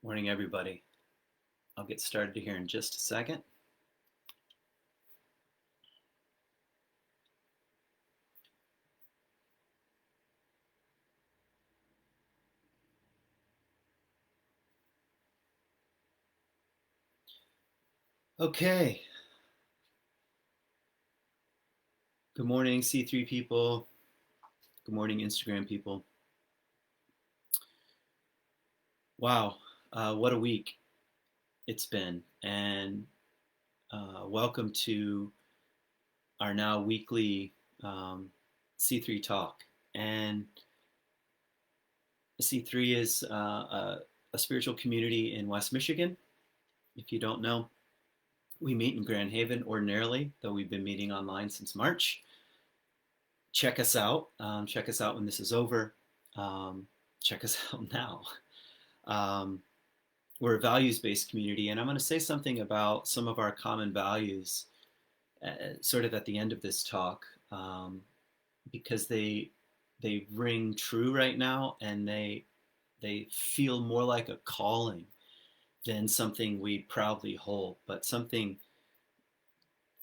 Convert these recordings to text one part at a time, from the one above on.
Morning, everybody. I'll get started here in just a second. Okay. Good morning, C3 people. Good morning, Instagram people. Wow, what a week it's been. And welcome to our now weekly C3 talk. And C3 is a spiritual community in West Michigan. If you don't know, we meet in Grand Haven ordinarily, though we've been meeting online since March. Check us out. Check us out when this is over. Check us out now. Um, we're a values-based community, and I'm going to say something about some of our common values sort of at the end of this talk, because they ring true right now, and they feel more like a calling than something we proudly hold, but something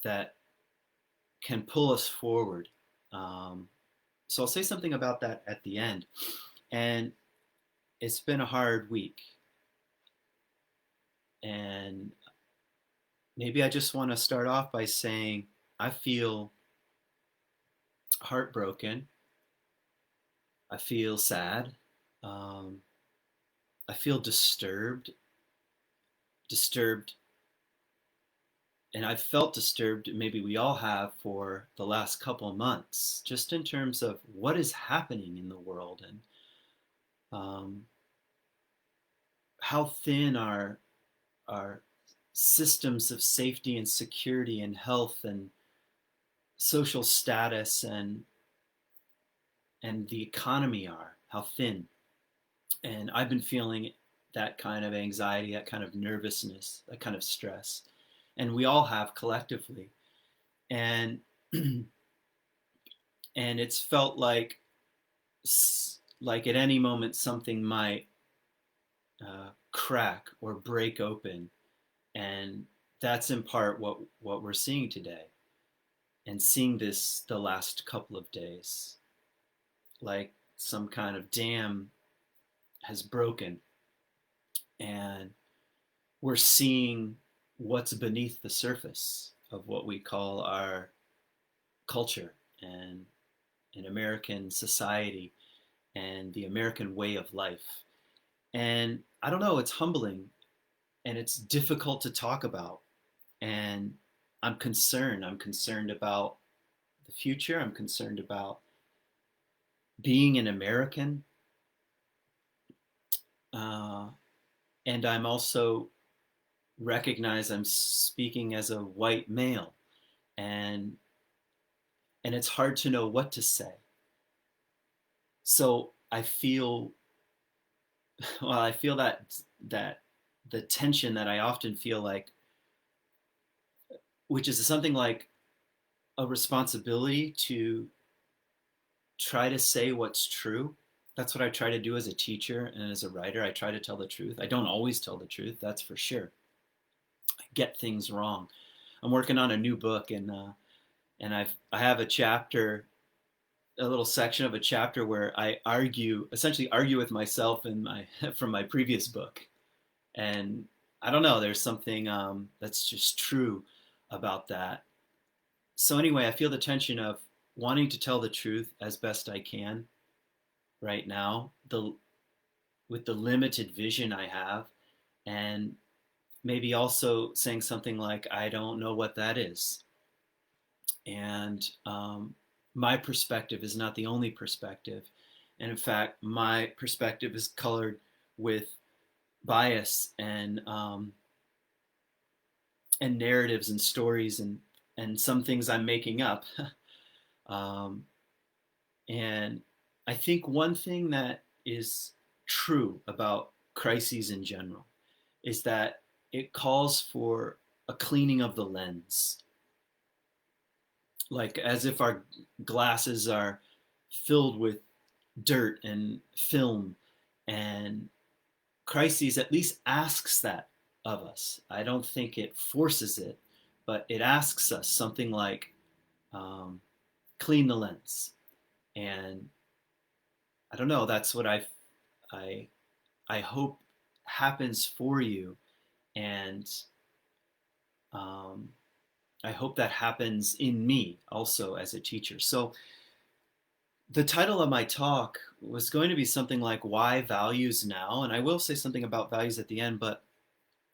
that can pull us forward. So I'll say something about that at the end. And it's been a hard week. And maybe I just want to start off by saying I feel heartbroken. I feel sad. Um, I feel disturbed, and I've felt disturbed. Maybe we all have for the last couple of months, just in terms of what is happening in the world and um, how thin our systems of safety and security and health and social status and the economy are, how thin. And I've been feeling that kind of anxiety, that kind of nervousness, that kind of stress. And we all have collectively. And and it's felt like at any moment something might crack or break open, and that's in part what we're seeing today, and seeing this the last couple of days, like some kind of dam has broken, and we're seeing what's beneath the surface of what we call our culture and in American society and the American way of life. And I don't know, it's humbling and it's difficult to talk about. And I'm concerned. I'm concerned about the future. I'm concerned about being an American. Uh, and I'm also recognize I'm speaking as a white male. And and it's hard to know what to say. So I feel I feel that the tension that I often feel like, which is something like a responsibility to try to say what's true. That's what I try to do as a teacher and as a writer. I try to tell the truth. I don't always tell the truth, that's for sure. I get things wrong. I'm working on a new book, and I have a chapter, a little section of a chapter where I essentially argue with myself in my from my previous book. And I don't know, there's something that's just true about that. So anyway, I feel the tension of wanting to tell the truth as best I can right now, with the limited vision I have, and maybe also saying something like, I don't know what that is. And my perspective is not the only perspective. And in fact, my perspective is colored with bias and narratives and stories and some things I'm making up. um, and I think one thing that is true about crises in general is that it calls for a cleaning of the lens, like as if our glasses are filled with dirt and film and crises at least asks that of us. I don't think it forces it, but it asks us something like, clean the lens. And I don't know, that's what I, I hope happens for you. And um, I hope that happens in me also as a teacher. So the title of my talk was going to be something like Why Values Now? And I will say something about values at the end, but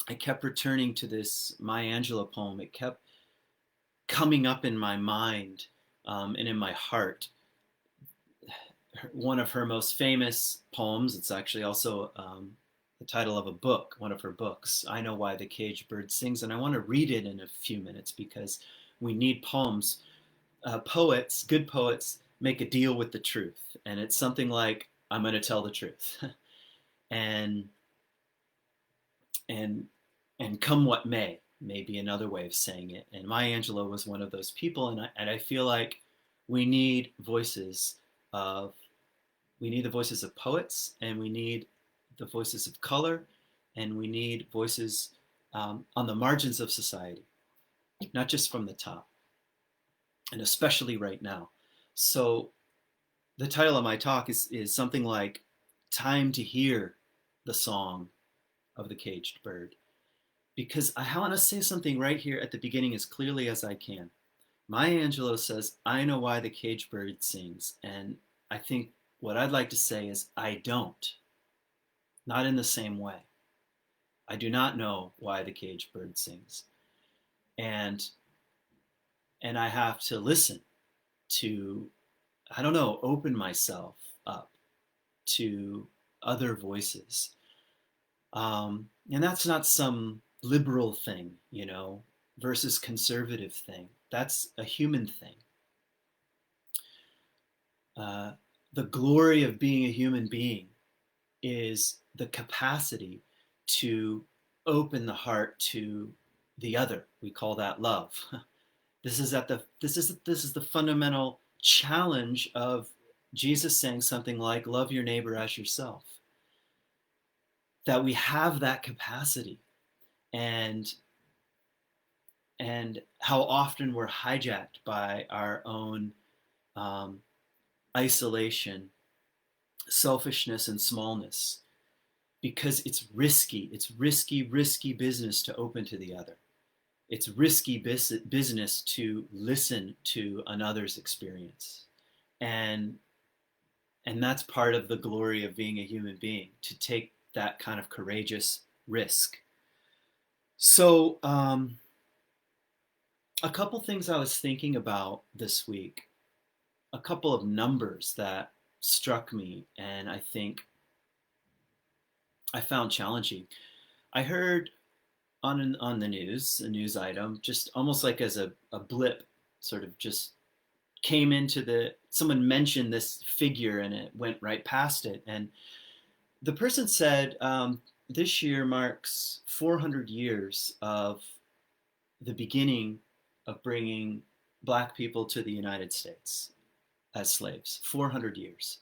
I kept returning to this Maya Angelou poem. It kept coming up in my mind and in my heart. One of her most famous poems, it's actually also the title of a book, one of her books, I Know Why the Caged Bird Sings. And I want to read it in a few minutes because we need poems. Poets, good poets, make a deal with the truth. And it's something like, I'm going to tell the truth. and and and come what may be another way of saying it. And Maya Angelou was one of those people, and I feel like we need voices of we need the voices of poets, and we need the voices of color, and we need voices on the margins of society, not just from the top, and especially right now. So the title of my talk is something like Time to Hear the Song of the Caged Bird. Because I want to say something right here at the beginning as clearly as I can. Maya Angelou says, I know why the caged bird sings. And I think what I'd like to say is, I don't. Not in the same way. I do not know why the caged bird sings. And I have to listen to, I don't know, open myself up to other voices. And that's not some liberal thing, versus conservative thing. That's a human thing. The glory of being a human being is the capacity to open the heart to the other. We call that love. This is the fundamental challenge of Jesus saying something like, love your neighbor as yourself. That we have that capacity, and how often we're hijacked by our own isolation, selfishness, and smallness, because it's risky business to open to the other. It's risky business to listen to another's experience. And that's part of the glory of being a human being, to take that kind of courageous risk. So a couple things I was thinking about this week, a couple of numbers that struck me and I think I found challenging. I heard on the news, a news item, just almost like as a blip, sort of just came into someone mentioned this figure and it went right past it. And the person said, this year marks 400 years of the beginning of bringing Black people to the United States as slaves. 400 years.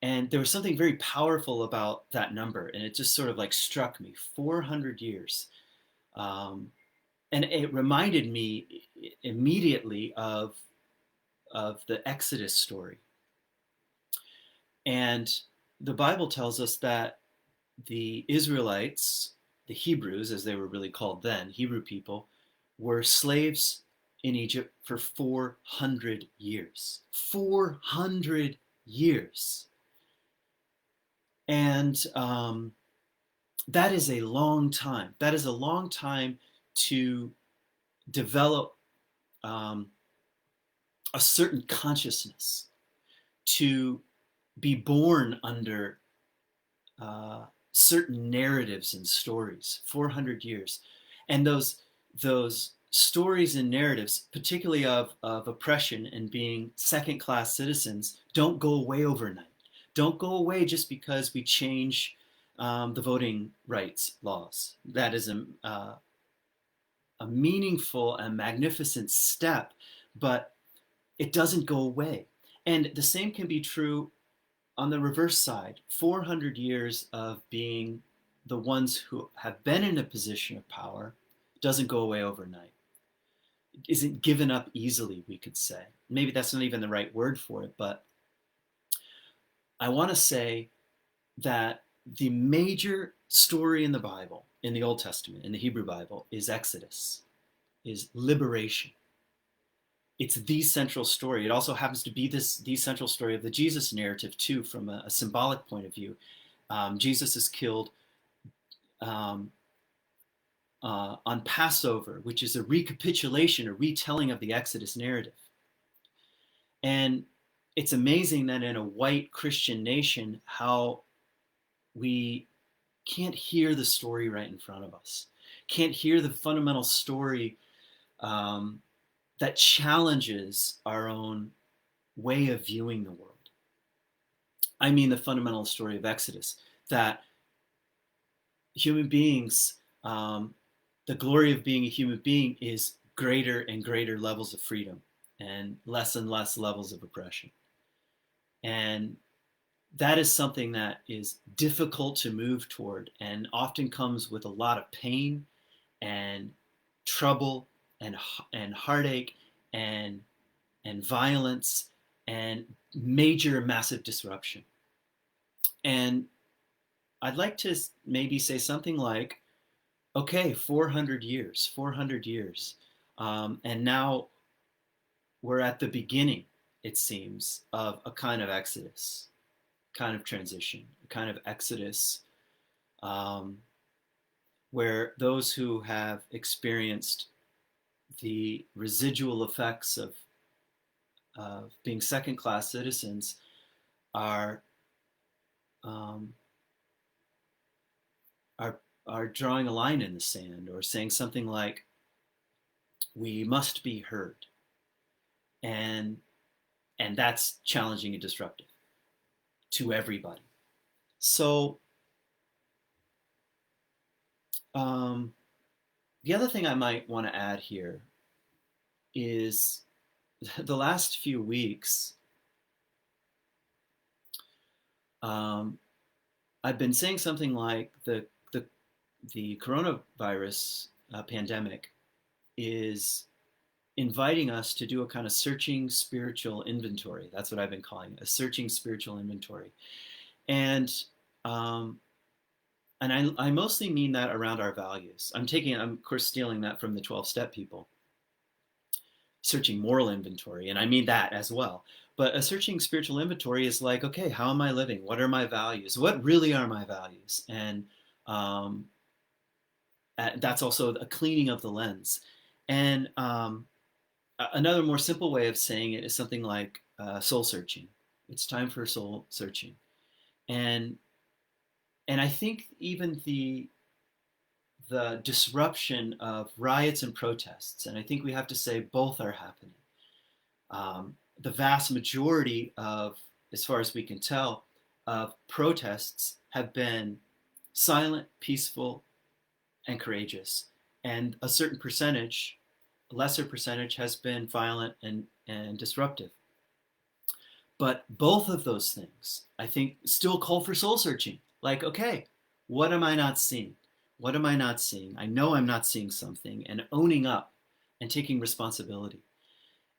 And there was something very powerful about that number, and it just sort of like struck me. 400 years. And it reminded me immediately of the Exodus story. And the Bible tells us that the Israelites, the Hebrews, as they were really called then, Hebrew people, were slaves in Egypt for 400 years. 400 years. And that is a long time. That is a long time to develop a certain consciousness, to be born under certain narratives and stories. 400 years. And those stories and narratives, particularly of oppression and being second-class citizens, don't go away overnight. Don't go away just because we change the voting rights laws. That is a meaningful and magnificent step, but it doesn't go away. And the same can be true on the reverse side. 400 years of being the ones who have been in a position of power doesn't go away overnight. It isn't given up easily, we could say. Maybe that's not even the right word for it, but I want to say that the major story in the Bible, in the Old Testament, in the Hebrew Bible, is Exodus, is liberation. It's the central story. It also happens to be the central story of the Jesus narrative, too, from a symbolic point of view. Jesus is killed um, on Passover, which is a recapitulation, a retelling of the Exodus narrative. And it's amazing that in a white Christian nation, how we can't hear the story right in front of us, can't hear the fundamental story that challenges our own way of viewing the world. I mean, the fundamental story of Exodus, that human beings, the glory of being a human being is greater and greater levels of freedom and less levels of oppression. And that is something that is difficult to move toward and often comes with a lot of pain and trouble and heartache and violence and major massive disruption. And I'd like to maybe say something like, okay, 400 years. And now we're at the beginning, it seems, of a kind of exodus, kind of transition, a kind of exodus where those who have experienced the residual effects of being second-class citizens are drawing a line in the sand or saying something like, we must be heard. And that's challenging and disruptive to everybody. So the other thing I might want to add here is the last few weeks, I've been saying something like the coronavirus pandemic is inviting us to do a kind of searching spiritual inventory. That's what I've been calling it, a searching spiritual inventory. And I mostly mean that around our values. I'm of course stealing that from the 12-step people. Searching moral inventory, and I mean that as well. But a searching spiritual inventory is like, okay, how am I living? What are my values? What really are my values? And that's also a cleaning of the lens. And another more simple way of saying it is something like soul searching. It's time for soul searching. And I think even the disruption of riots and protests, and I think we have to say both are happening. The vast majority of, as far as we can tell, of protests have been silent, peaceful, and courageous. And a certain percentage, a lesser percentage, has been violent and disruptive. But both of those things, I think, still call for soul searching. Like, okay, what am I not seeing? What am I not seeing? I know I'm not seeing something, and owning up and taking responsibility.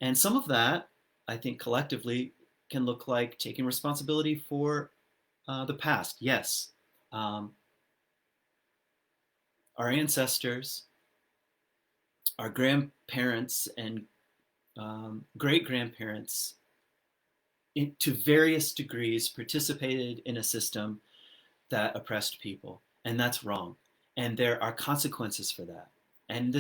And some of that, I think, collectively can look like taking responsibility for the past. Yes, our ancestors, our grandparents and great-grandparents, to various degrees, participated in a system that oppressed people, and that's wrong. And there are consequences for that. And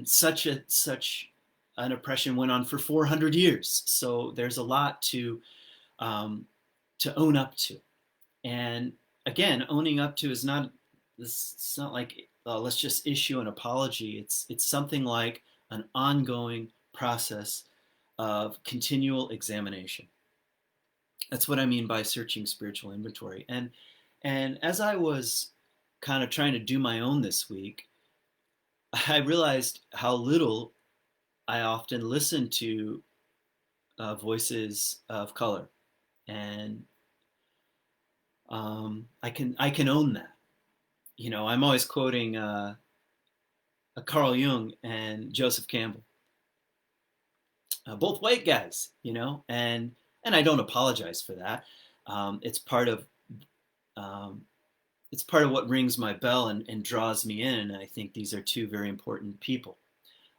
such an oppression went on for 400 years. So there's a lot to own up to. And again, owning up to is not, it's not like, let's just issue an apology. It's something like an ongoing process of continual examination. That's what I mean by searching spiritual inventory. And as I was kind of trying to do my own this week, I realized how little I often listen to voices of color, and I can own that. I'm always quoting Carl Jung and Joseph Campbell, both white guys, and I don't apologize for that. It's part of um, it's part of what rings my bell and draws me in. And I think these are two very important people.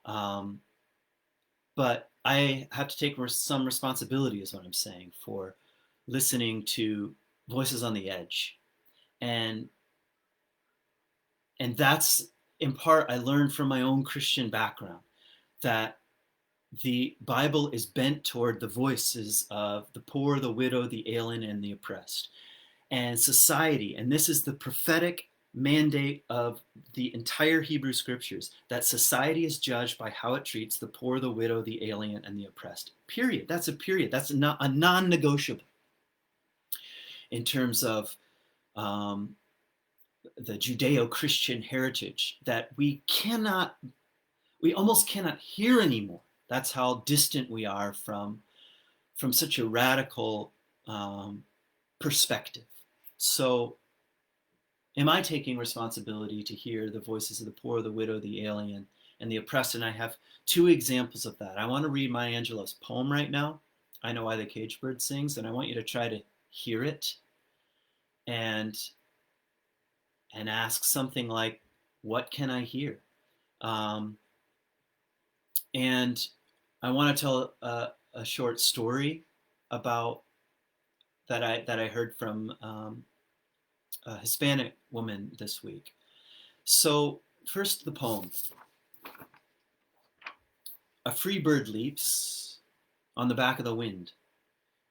Um, but I have to take some responsibility, is what I'm saying, for listening to voices on the edge, and and that's in part I learned from my own Christian background that the Bible is bent toward the voices of the poor, the widow, the alien, and the oppressed. And society, and this is the prophetic mandate of the entire Hebrew scriptures, that society is judged by how it treats the poor, the widow, the alien, and the oppressed. Period. That's a period. That's not a non-negotiable in terms of um, the Judeo-Christian heritage that we almost cannot hear anymore. That's how distant we are from such a radical perspective. So, am I taking responsibility to hear the voices of the poor, the widow, the alien, and the oppressed? And I have two examples of that. I want to read Maya Angelou's poem right now, I Know Why the Caged Bird Sings, and I want you to try to hear it and ask something like, what can I hear? Um, and I want to tell a short story about that I heard from a Hispanic woman this week. So first, the poem. A free bird leaps on the back of the wind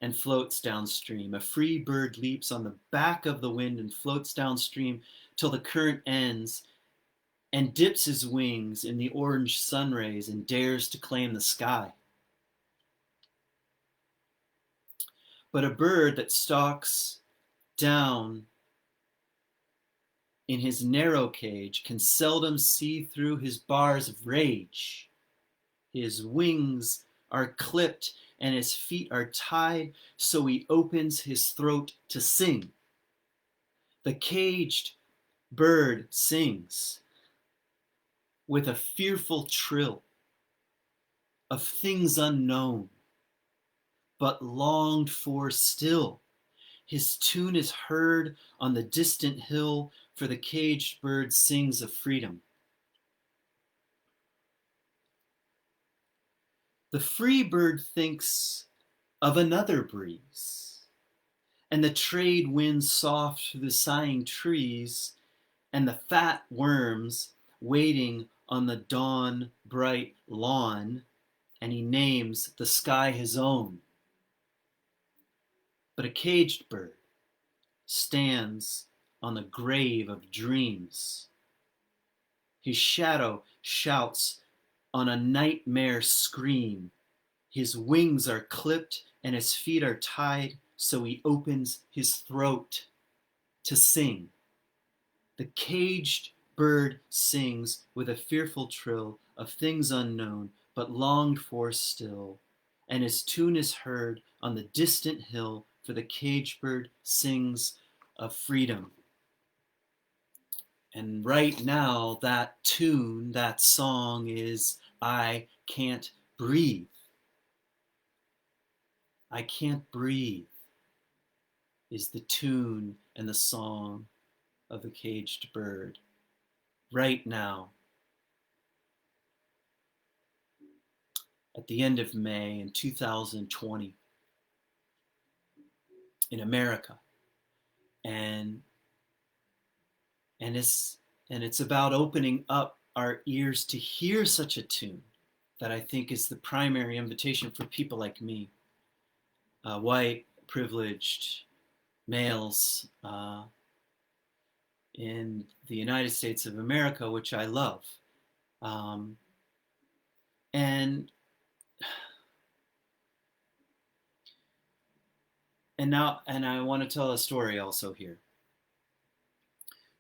and floats downstream. A free bird leaps on the back of the wind and floats downstream till the current ends and dips his wings in the orange sun rays and dares to claim the sky. But a bird that stalks down in his narrow cage can seldom see through his bars of rage. His wings are clipped and his feet are tied, so he opens his throat to sing. The caged bird sings with a fearful trill of things unknown, but longed for still. His tune is heard on the distant hill, for the caged bird sings of freedom. The free bird thinks of another breeze, and the trade winds soft through the sighing trees, and the fat worms waiting on the dawn bright lawn, and he names the sky his own. But a caged bird stands on the grave of dreams. His shadow shouts on a nightmare scream. His wings are clipped and his feet are tied, so he opens his throat to sing. The caged bird sings with a fearful trill of things unknown, but longed for still, and his tune is heard on the distant hill, for the caged bird sings of freedom. And right now, that tune, that song is I Can't Breathe. I Can't Breathe is the tune and the song of the caged bird. Right now, at the end of May in 2020, in America. And it's about opening up our ears to hear such a tune that I think is the primary invitation for people like me, white, privileged males in the United States of America, which I love. Um, and I want to tell a story also here.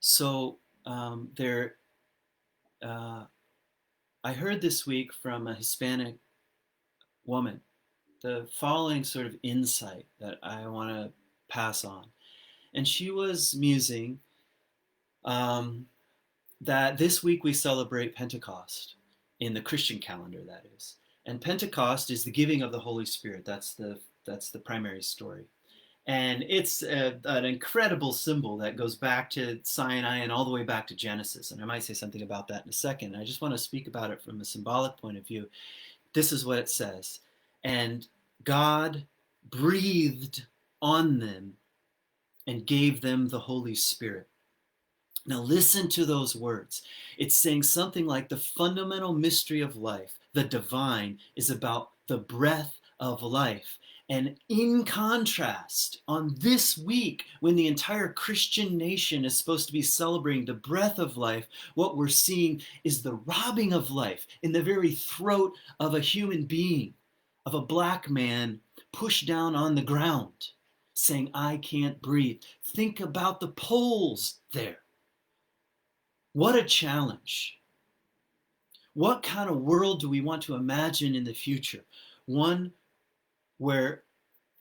So I heard this week from a Hispanic woman the following sort of insight that I want to pass on. And she was musing Um, that this week we celebrate Pentecost in the Christian calendar, that is. And Pentecost is the giving of the Holy Spirit. That's the primary story. And it's an incredible symbol that goes back to Sinai and all the way back to Genesis. And I might say something about that in a second. I just want to speak about it from a symbolic point of view. This is what it says. And God breathed on them and gave them the Holy Spirit. Now listen to those words. It's saying something like the fundamental mystery of life, the divine, is about the breath of life. And in contrast, on this week, when the entire Christian nation is supposed to be celebrating the breath of life, what we're seeing is the robbing of life in the very throat of a human being, of a black man pushed down on the ground, saying, I can't breathe. Think about the polls there. What a challenge. What kind of world do we want to imagine in the future? One where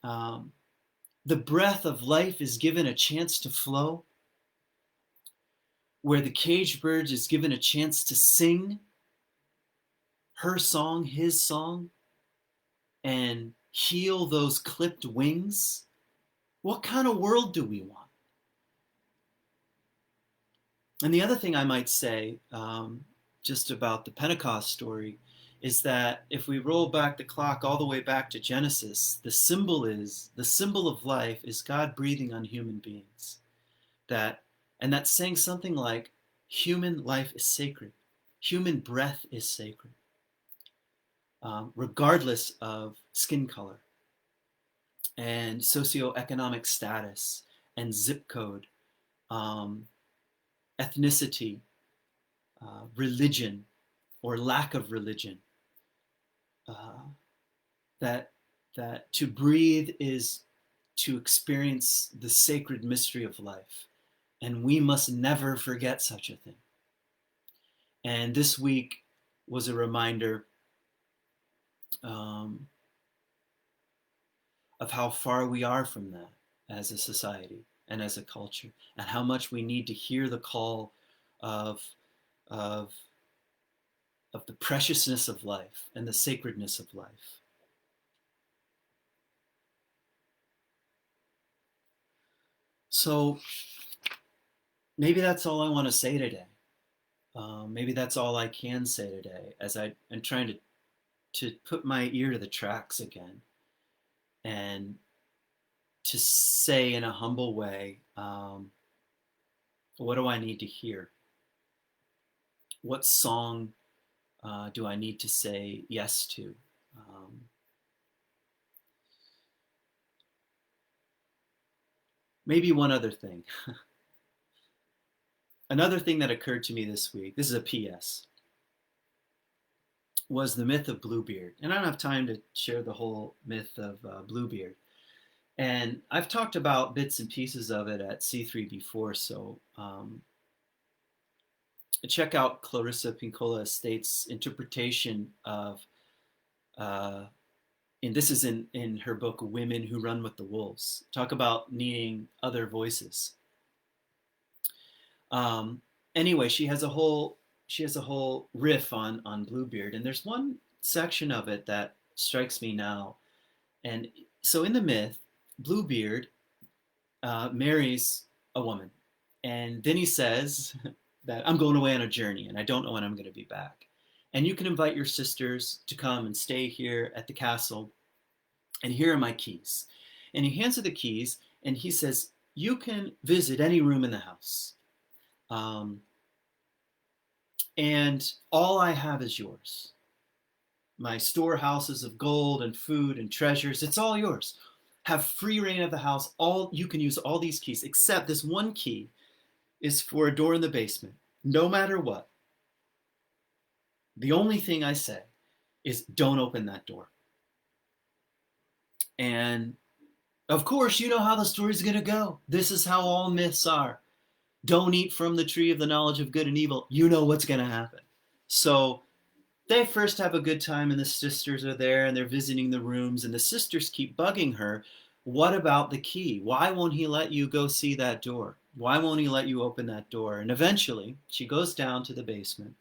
the breath of life is given a chance to flow, where the caged bird is given a chance to sing her song, his song, and heal those clipped wings. What kind of world do we want? And the other thing I might say just about the Pentecost story is that if we roll back the clock all the way back to Genesis, the symbol of life is God breathing on human beings. And that's saying something like human life is sacred. Human breath is sacred, regardless of skin color and socioeconomic status and zip code, ethnicity, religion, or lack of religion. That to breathe is to experience the sacred mystery of life. And we must never forget such a thing. And this week was a reminder of how far we are from that as a society and as a culture, and how much we need to hear the call of the preciousness of life and the sacredness of life. So maybe that's all I want to say today. Maybe that's all I can say today, as I'm trying to put my ear to the tracks again, and to say in a humble way, what do I need to hear? What song do I need to say yes to? Maybe one other thing. Another thing that occurred to me this week, this is a PS, was the myth of Bluebeard. And I don't have time to share the whole myth of Bluebeard. And I've talked about bits and pieces of it at C3 before, so check out Clarissa Pinkola Estate's interpretation of, and this is in her book, Women Who Run with the Wolves. Talk about needing other voices. Anyway, she has a whole riff on Bluebeard, and there's one section of it that strikes me now. And so in the myth, Bluebeard marries a woman, and then he says that I'm going away on a journey and I don't know when I'm going to be back. And you can invite your sisters to come and stay here at the castle, and here are my keys. And he hands her the keys, and he says, you can visit any room in the house. And all I have is yours. My storehouses of gold and food and treasures, it's all yours. Have free reign of the house. You can use all these keys, except this one key is for a door in the basement. No matter what, the only thing I say is don't open that door. And of course, you know how the story's going to go. This is how all myths are. Don't eat from the tree of the knowledge of good and evil. You know what's going to happen. So they first have a good time, and the sisters are there, and they're visiting the rooms, and the sisters keep bugging her. What about the key? Why won't he let you go see that door? Why won't he let you open that door? And eventually, she goes down to the basement,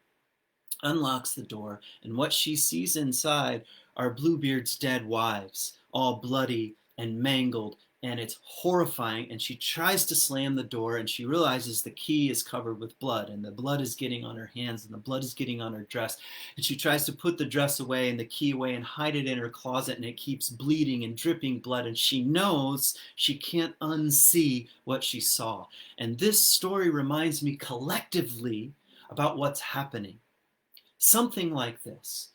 unlocks the door, and what she sees inside are Bluebeard's dead wives, all bloody and mangled, and it's horrifying. And she tries to slam the door, and she realizes the key is covered with blood, and the blood is getting on her hands, and the blood is getting on her dress. And she tries to put the dress away and the key away and hide it in her closet, and it keeps bleeding and dripping blood, and she knows she can't unsee what she saw. And this story reminds me collectively about what's happening. Something like this.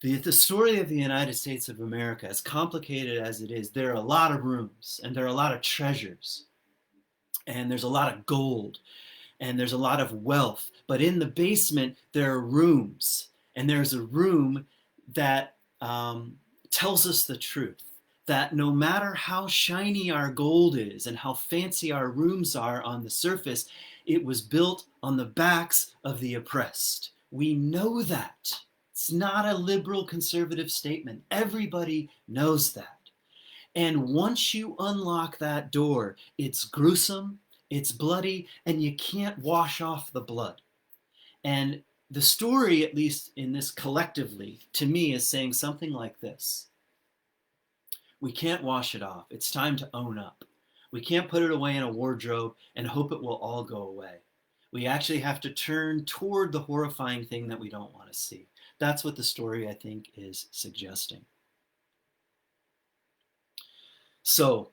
The story of the United States of America, as complicated as it is, there are a lot of rooms, and there are a lot of treasures, and there's a lot of gold, and there's a lot of wealth. But in the basement, there are rooms, and there's a room that tells us the truth, that no matter how shiny our gold is and how fancy our rooms are on the surface, it was built on the backs of the oppressed. We know that. It's not a liberal conservative statement. Everybody knows that. And once you unlock that door, it's gruesome, it's bloody, and you can't wash off the blood. And the story, at least in this collectively, to me is saying something like this. We can't wash it off. It's time to own up. We can't put it away in a wardrobe and hope it will all go away. We actually have to turn toward the horrifying thing that we don't want to see. That's what the story, I think, is suggesting. So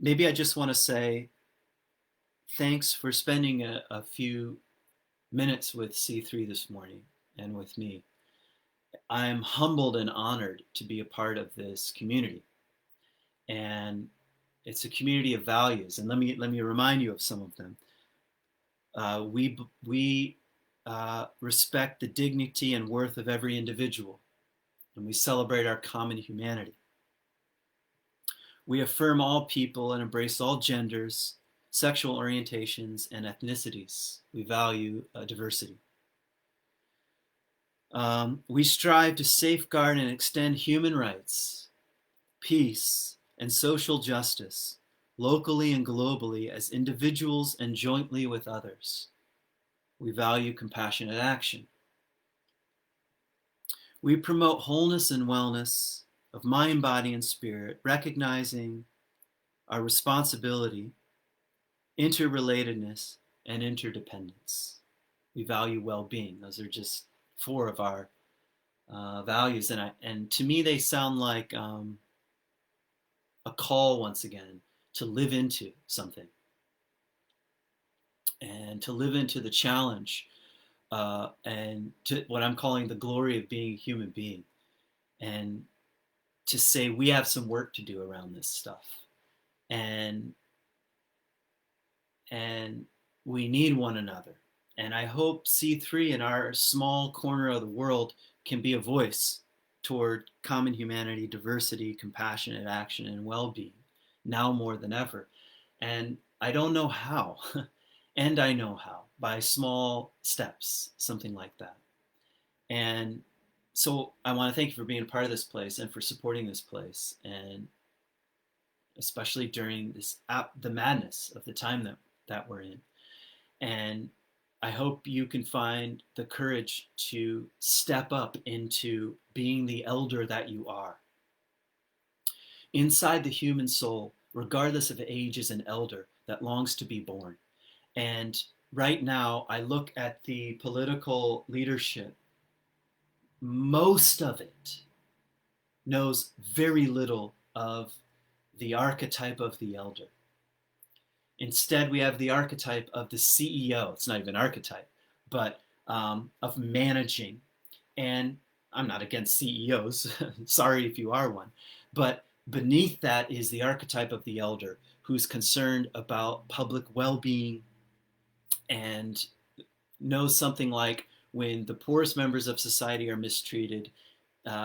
maybe I just want to say thanks for spending a few minutes with C3 this morning and with me. I'm humbled and honored to be a part of this community. And it's a community of values. And let me remind you of some of them. We respect the dignity and worth of every individual, and we celebrate our common humanity. We affirm all people and embrace all genders, sexual orientations, and ethnicities. We value diversity. We strive to safeguard and extend human rights, peace, and social justice, locally and globally, as individuals and jointly with others. We value compassionate action. We promote wholeness and wellness of mind, body, and spirit, recognizing our responsibility, interrelatedness, and interdependence. We value well-being. Those are just 4 of our values, and to me they sound like a call once again to live into something, and to live into the challenge, and to what I'm calling the glory of being a human being, and to say we have some work to do around this stuff, and we need one another. And I hope C3 in our small corner of the world can be a voice toward common humanity, diversity, compassionate action, and well-being, now more than ever. And I don't know how, and I know how, by small steps, something like that. And so I want to thank you for being a part of this place and for supporting this place, and especially during this the madness of the time that we're in. And I hope you can find the courage to step up into being the elder that you are. Inside the human soul, regardless of age, is an elder that longs to be born. And right now, I look at the political leadership. Most of it knows very little of the archetype of the elder. Instead, we have the archetype of the CEO. It's not even an archetype, but of managing. And I'm not against CEOs. Sorry if you are one. But beneath that is the archetype of the elder, who's concerned about public well-being and knows something like, when the poorest members of society are mistreated,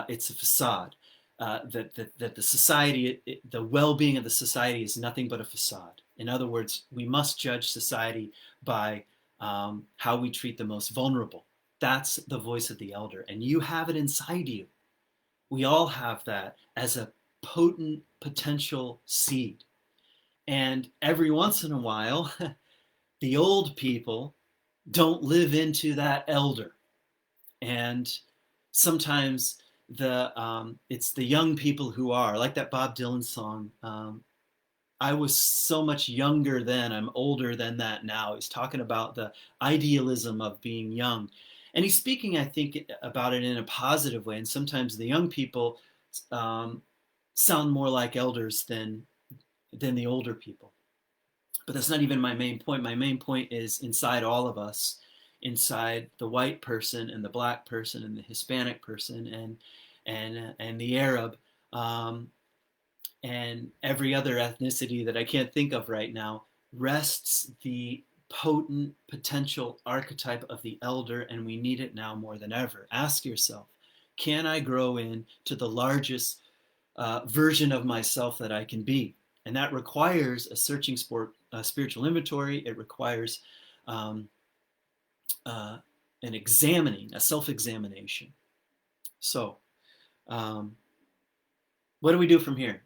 it's a facade. That the society, the well-being of the society is nothing but a facade. In other words, we must judge society by how we treat the most vulnerable. That's the voice of the elder, and you have it inside you. We all have that as a potent potential seed. And every once in a while, the old people don't live into that elder. And sometimes it's the young people who are, like that Bob Dylan song. I was so much younger then. I'm older than that now. He's talking about the idealism of being young. And he's speaking, I think, about it in a positive way. And sometimes the young people um, sound more like elders than the older people. But that's not even my main point. My main point is inside all of us, inside the white person and the black person and the Hispanic person and the Arab. And every other ethnicity that I can't think of right now, rests the potent potential archetype of the elder, and we need it now more than ever. Ask yourself, can I grow into the largest version of myself that I can be? And that requires a searching spiritual inventory. It requires um, an examining, a self-examination. So, what do we do from here?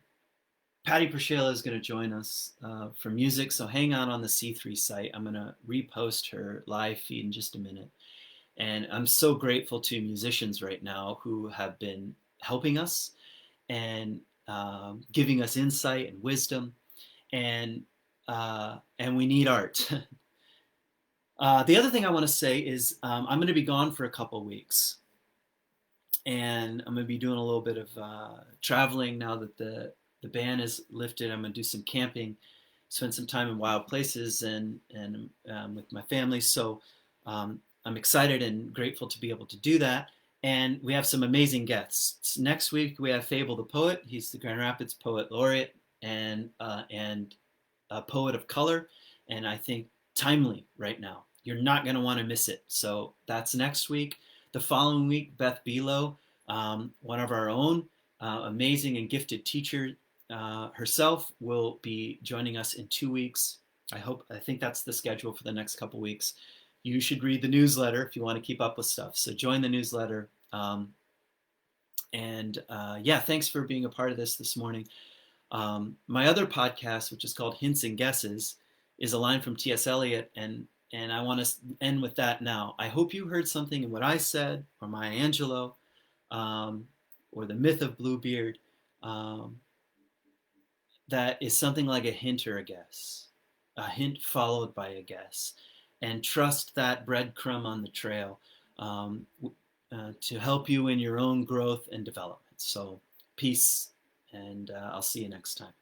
Patty Pershela is going to join us for music, so hang on the C3 site. I'm going to repost her live feed in just a minute. And I'm so grateful to musicians right now who have been helping us and giving us insight and wisdom, and we need art. The other thing I want to say is I'm going to be gone for a couple weeks, and I'm going to be doing a little bit of traveling now that the ban is lifted. I'm going to do some camping, spend some time in wild places, and with my family. So I'm excited and grateful to be able to do that. And we have some amazing guests. Next week we have Fable the Poet. He's the Grand Rapids Poet Laureate and a poet of color, and I think timely right now. You're not going to want to miss it. So that's next week. The following week, Beth Belo, one of our own, amazing and gifted teacher herself, will be joining us in 2 weeks. I think that's the schedule for the next couple weeks. You should read the newsletter if you want to keep up with stuff. So join the newsletter. Yeah, thanks for being a part of this morning. My other podcast, which is called Hints and Guesses, is a line from T.S. Eliot, and I want to end with that now. I hope you heard something in what I said, or Maya Angelou, or the myth of Bluebeard, that is something like a hint or a guess, a hint followed by a guess, and trust that breadcrumb on the trail to help you in your own growth and development. So peace, and I'll see you next time.